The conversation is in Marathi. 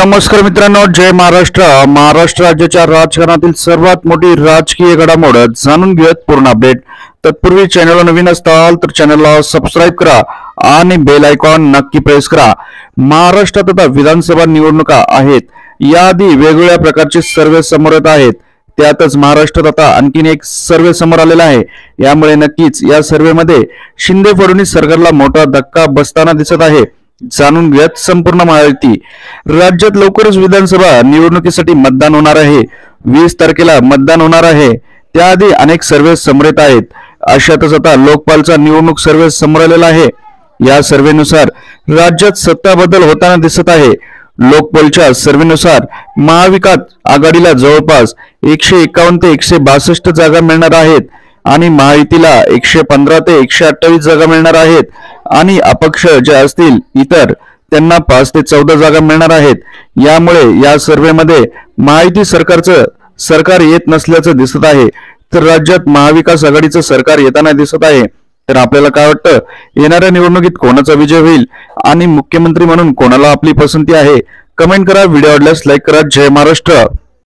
नमस्कार मित्रांनो, जय महाराष्ट्र। महाराष्ट्र राज्याच्या राजकारणातील सर्वात मोठी राजकीय घडामोड जाणून घेऊयात पूर्ण अपडेट। तत्पूर्वी चॅनलला नवीन असाल तर चॅनलला सबस्क्राइब करा आणि बेल आयकॉन नक्की प्रेस करा। महाराष्ट्रात आता विधानसभा निवडणुका आहेत। याआधी वेगवेगळ्या प्रकारचे सर्वे समोर येत आहेत। त्यातच महाराष्ट्रात आता आणखीन एक सर्वे समोर आलेला आहे। यामुळे नक्कीच या सर्वेमध्ये शिंदे फडणवीस सरकारला मोठा धक्का बसताना दिसत आहे। जाणून घेऊयात संपूर्ण माहिती। राज्यात लवकरच विधानसभा निवडणुकीसाठी मतदान होणार आहे। 20 तारखेला मतदान होणार आहे। त्याआधी अनेक सर्वे समोर येत आहेत। अशातच आता लोकपालचा निवडणूक सर्वे समोर आलेला आहे। या सर्वेनुसार राज्यात सत्ता बदल होताना दिसत आहे। लोकपालच्या सर्वेनुसार महाविकास आघाडीला जवळपास 151 ते 162 जागा मिळणार आहेत आणि महायुतीला 115 ते 128 जागा मिळणार आहेत आणि अपक्ष जे असतील इतर त्यांना 5 ते 14 जागा मिळणार आहेत। यामुळे या सर्वेमध्ये महायुती सरकार येत नसल्याचं दिसत आहे, तर राज्यात महाविकास आघाडीचं सरकार येताना दिसत आहे। तर आपल्याला काय वाटतं, येणाऱ्या निवडणुकीत कोणाचा विजय होईल आणि मुख्यमंत्री म्हणून कोणाला आपली पसंती आहे? कमेंट करा। व्हिडिओ आवडल्यास लाईक करा। जय महाराष्ट्र।